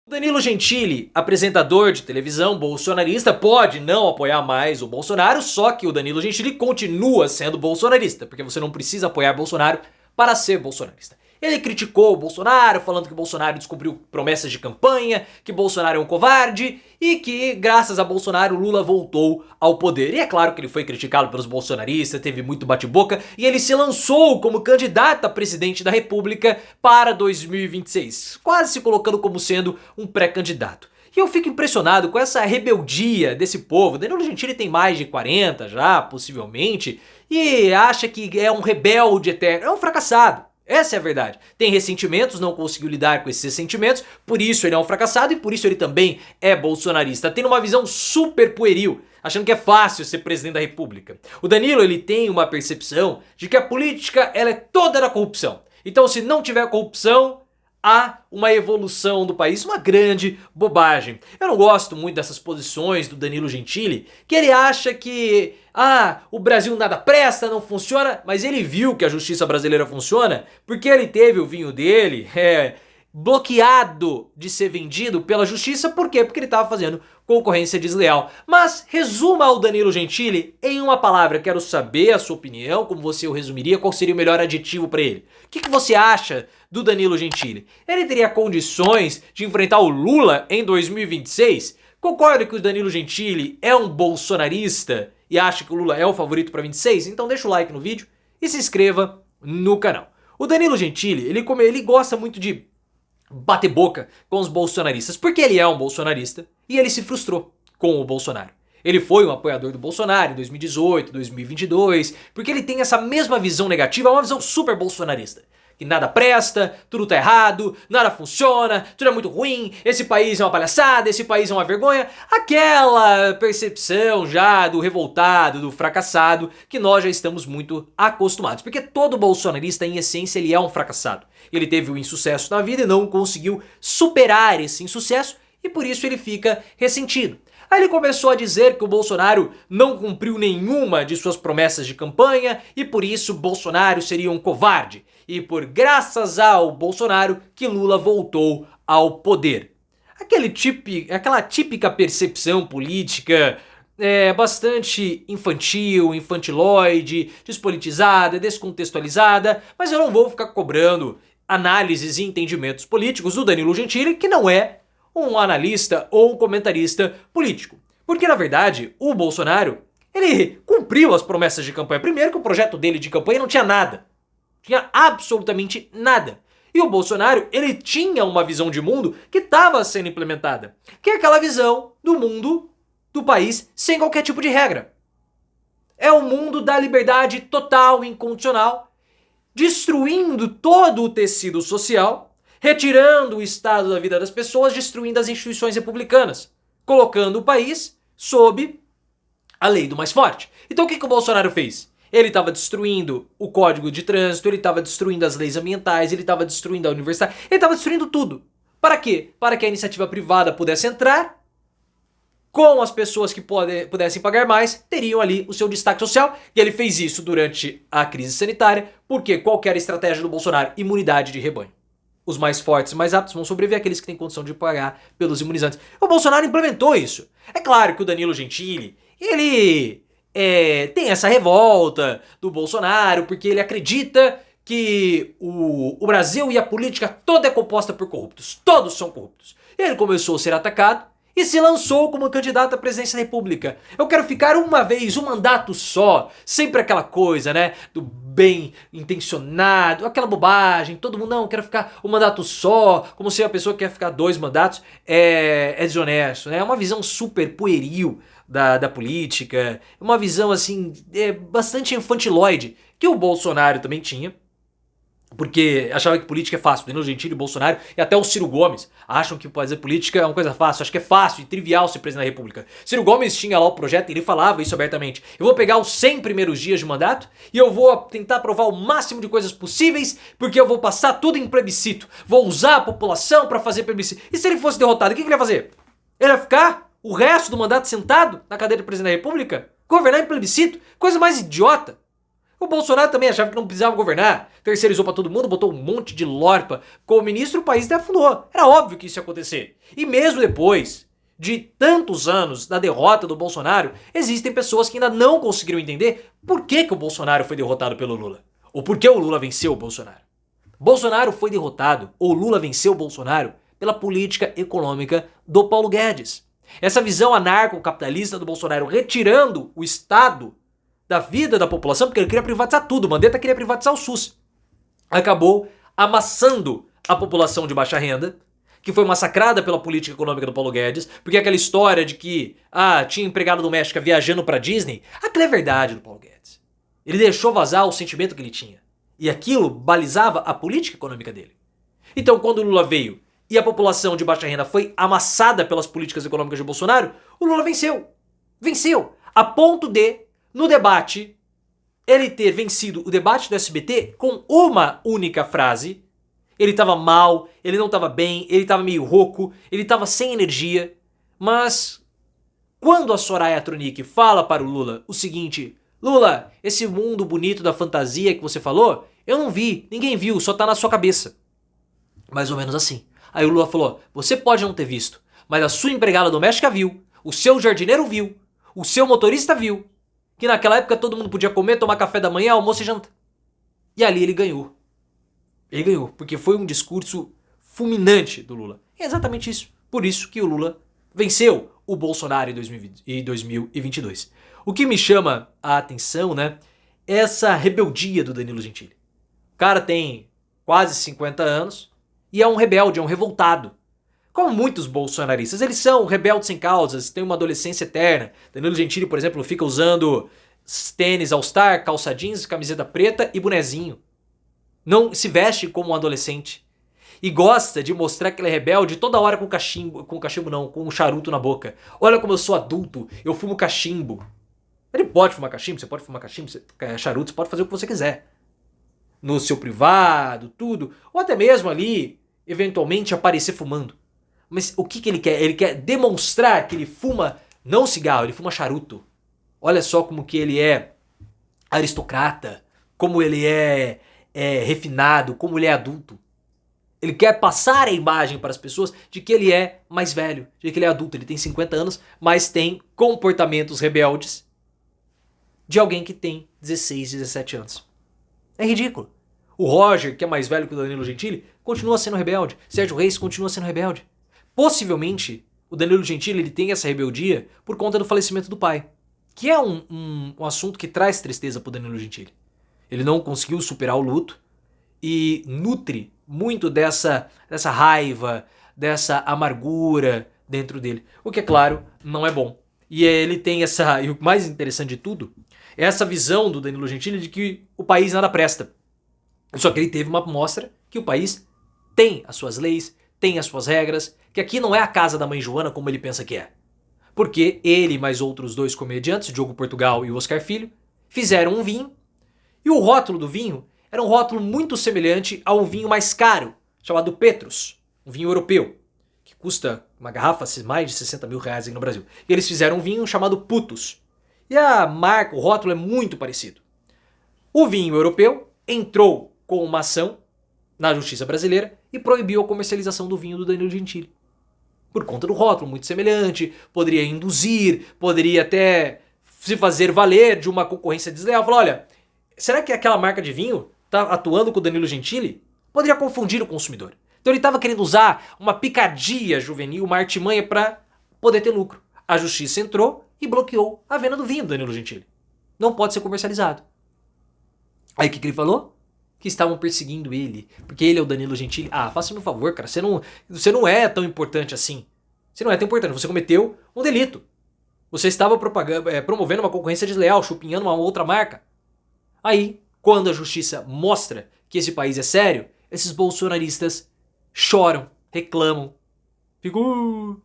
Danilo Gentili, apresentador de televisão bolsonarista, pode não apoiar mais o Bolsonaro, só que o Danilo Gentili continua sendo bolsonarista, porque você não precisa apoiar Bolsonaro para ser bolsonarista. Ele criticou o Bolsonaro, falando que o Bolsonaro descobriu promessas de campanha, que Bolsonaro é um covarde e que, graças a Bolsonaro, Lula voltou ao poder. E é claro que ele foi criticado pelos bolsonaristas, teve muito bate-boca e ele se lançou como candidato a presidente da República para 2026, quase se colocando como sendo um pré-candidato. E eu fico impressionado com essa rebeldia desse povo. Danilo Gentili tem mais de 40 já, possivelmente, e acha que é um rebelde eterno, é um fracassado. Essa é a verdade. Tem ressentimentos, não conseguiu lidar com esses ressentimentos, por isso ele é um fracassado e por isso ele também é bolsonarista. Tem uma visão super pueril, achando que é fácil ser presidente da República. O Danilo, ele tem uma percepção de que a política ela é toda da corrupção. Então, se não tiver corrupção, há uma evolução do país, uma grande bobagem. Eu não gosto muito dessas posições do Danilo Gentili, que ele acha que o Brasil nada presta, não funciona, mas ele viu que a justiça brasileira funciona porque ele teve o vinho dele bloqueado de ser vendido pela justiça. Por quê? Porque ele estava fazendo concorrência desleal. Mas resuma o Danilo Gentili em uma palavra. Quero saber a sua opinião, como você o resumiria, qual seria o melhor adjetivo para ele. O que você acha do Danilo Gentili? Ele teria condições de enfrentar o Lula em 2026? Concorda que o Danilo Gentili é um bolsonarista e acha que o Lula é o favorito para 26? Então deixa o like no vídeo e se inscreva no canal. O Danilo Gentili, ele gosta muito de bater boca com os bolsonaristas, porque ele é um bolsonarista e ele se frustrou com o Bolsonaro. Ele foi um apoiador do Bolsonaro em 2018, 2022, porque ele tem essa mesma visão negativa, uma visão super bolsonarista. Que nada presta, tudo tá errado, nada funciona, tudo é muito ruim, esse país é uma palhaçada, esse país é uma vergonha. Aquela percepção já do revoltado, do fracassado, que nós já estamos muito acostumados. Porque todo bolsonarista, em essência, ele é um fracassado. Ele teve um insucesso na vida e não conseguiu superar esse insucesso e por isso ele fica ressentido. Aí ele começou a dizer que o Bolsonaro não cumpriu nenhuma de suas promessas de campanha e por isso Bolsonaro seria um covarde. E por graças ao Bolsonaro que Lula voltou ao poder. Aquela típica percepção política bastante infantil, infantiloide, despolitizada, descontextualizada, mas eu não vou ficar cobrando análises e entendimentos políticos do Danilo Gentili, que não é um analista ou um comentarista político. Porque, na verdade, o Bolsonaro, ele cumpriu as promessas de campanha. Primeiro que o projeto dele de campanha não tinha nada. Tinha absolutamente nada. E o Bolsonaro, ele tinha uma visão de mundo que estava sendo implementada. Que é aquela visão do mundo, do país, sem qualquer tipo de regra. É o mundo da liberdade total e incondicional, destruindo todo o tecido social, retirando o estado da vida das pessoas, destruindo as instituições republicanas, colocando o país sob a lei do mais forte. Então o que o Bolsonaro fez? Ele estava destruindo o código de trânsito, ele estava destruindo as leis ambientais, ele estava destruindo a universidade, ele estava destruindo tudo. Para quê? Para que a iniciativa privada pudesse entrar, com as pessoas que pudessem pagar mais, teriam ali o seu destaque social. E ele fez isso durante a crise sanitária, porque qual que era a estratégia do Bolsonaro? Imunidade de rebanho. Os mais fortes e mais aptos vão sobreviver, aqueles que têm condição de pagar pelos imunizantes. O Bolsonaro implementou isso. É claro que o Danilo Gentili, ele tem essa revolta do Bolsonaro, porque ele acredita que o Brasil e a política toda é composta por corruptos. Todos são corruptos. E ele começou a ser atacado e se lançou como candidato à presidência da República. Eu quero ficar uma vez, um mandato só. Sempre aquela coisa, né? Do bem intencionado, aquela bobagem. Todo mundo, não, eu quero ficar um mandato só. Como se a pessoa que quer ficar 2 mandatos é desonesto, né? É uma visão super pueril da política. Uma visão, assim, bastante infantiloide, que o Bolsonaro também tinha. Porque achava que política é fácil. Danilo Gentili, Bolsonaro e até o Ciro Gomes acham que fazer política é uma coisa fácil. Acho que é fácil e trivial ser presidente da República. Ciro Gomes tinha lá o projeto e ele falava isso abertamente. Eu vou pegar os 100 primeiros dias de mandato e eu vou tentar aprovar o máximo de coisas possíveis, porque eu vou passar tudo em plebiscito. Vou usar a população para fazer plebiscito. E se ele fosse derrotado, o que ele ia fazer? Ele ia ficar o resto do mandato sentado na cadeira de presidente da República? Governar em plebiscito? Coisa mais idiota. O Bolsonaro também achava que não precisava governar, terceirizou pra todo mundo, botou um monte de lorpa como ministro, o país até afundou. Era óbvio que isso ia acontecer. E mesmo depois de tantos anos da derrota do Bolsonaro, existem pessoas que ainda não conseguiram entender por que o Bolsonaro foi derrotado pelo Lula. Ou por que o Lula venceu o Bolsonaro. Bolsonaro foi derrotado, ou Lula venceu o Bolsonaro, pela política econômica do Paulo Guedes. Essa visão anarcocapitalista do Bolsonaro retirando o Estado da vida da população, porque ele queria privatizar tudo, o Mandetta queria privatizar o SUS. Acabou amassando a população de baixa renda, que foi massacrada pela política econômica do Paulo Guedes, porque aquela história de que tinha empregada doméstica viajando pra Disney, aquilo é verdade do Paulo Guedes. Ele deixou vazar o sentimento que ele tinha. E aquilo balizava a política econômica dele. Então, quando o Lula veio e a população de baixa renda foi amassada pelas políticas econômicas de Bolsonaro, o Lula venceu. Venceu. A ponto de, no debate, ele ter vencido o debate do SBT com uma única frase. Ele estava mal, ele não estava bem, ele estava meio rouco, ele estava sem energia. Mas, quando a Soraya Tronic fala para o Lula o seguinte: Lula, esse mundo bonito da fantasia que você falou, eu não vi, ninguém viu, só tá na sua cabeça. Mais ou menos assim. Aí o Lula falou: você pode não ter visto, mas a sua empregada doméstica viu, o seu jardineiro viu, o seu motorista viu, que naquela época todo mundo podia comer, tomar café da manhã, almoço e janta. E ali ele ganhou. Ele ganhou, porque foi um discurso fulminante do Lula. É exatamente isso. Por isso que o Lula venceu o Bolsonaro em 2022. O que me chama a atenção, né, é essa rebeldia do Danilo Gentili. O cara tem quase 50 anos e é um rebelde, é um revoltado. Como muitos bolsonaristas, eles são rebeldes sem causas, têm uma adolescência eterna. Danilo Gentili, por exemplo, fica usando tênis All-Star, calça jeans, camiseta preta e bonezinho. Não se veste como um adolescente. E gosta de mostrar que ele é rebelde toda hora com um charuto na boca. Olha como eu sou adulto, eu fumo cachimbo. Ele pode fumar cachimbo, você pode fumar cachimbo, charuto, você pode fazer o que você quiser. No seu privado, tudo. Ou até mesmo ali, eventualmente, aparecer fumando. Mas o que ele quer? Ele quer demonstrar que ele fuma, não cigarro, ele fuma charuto. Olha só como que ele é aristocrata, como ele é refinado, como ele é adulto. Ele quer passar a imagem para as pessoas de que ele é mais velho, de que ele é adulto. Ele tem 50 anos, mas tem comportamentos rebeldes de alguém que tem 16, 17 anos. É ridículo. O Roger, que é mais velho que o Danilo Gentili, continua sendo rebelde. Sérgio Reis continua sendo rebelde. Possivelmente, o Danilo Gentili ele tem essa rebeldia por conta do falecimento do pai. Que é um assunto que traz tristeza para o Danilo Gentili. Ele não conseguiu superar o luto e nutre muito dessa raiva, dessa amargura dentro dele. O que, é claro, não é bom. E ele tem essa... E o mais interessante de tudo é essa visão do Danilo Gentili de que o país nada presta. Só que ele teve uma mostra que o país tem as suas leis, tem as suas regras, que aqui não é a casa da mãe Joana como ele pensa que é. Porque ele e mais outros dois comediantes, Diogo Portugal e o Oscar Filho, fizeram um vinho. E o rótulo do vinho era um rótulo muito semelhante a um vinho mais caro, chamado Petrus, um vinho europeu, que custa uma garrafa mais de 60 mil reais aqui no Brasil. E eles fizeram um vinho chamado Putus. E a marca, o rótulo é muito parecido. O vinho europeu entrou com uma ação na justiça brasileira e proibiu a comercialização do vinho do Danilo Gentili. Por conta do rótulo, muito semelhante, poderia induzir, poderia até se fazer valer de uma concorrência desleal. Falar, olha, será que aquela marca de vinho está atuando com o Danilo Gentili? Poderia confundir o consumidor. Então ele estava querendo usar uma picardia juvenil, uma artimanha para poder ter lucro. A justiça entrou e bloqueou a venda do vinho do Danilo Gentili. Não pode ser comercializado. Aí o que ele falou? Que estavam perseguindo ele, porque ele é o Danilo Gentili. Faça-me um favor, cara, você não é tão importante assim. Você não é tão importante, você cometeu um delito. Você estava promovendo uma concorrência desleal, chupinhando uma outra marca. Aí, quando a justiça mostra que esse país é sério, esses bolsonaristas choram, reclamam. Ficam...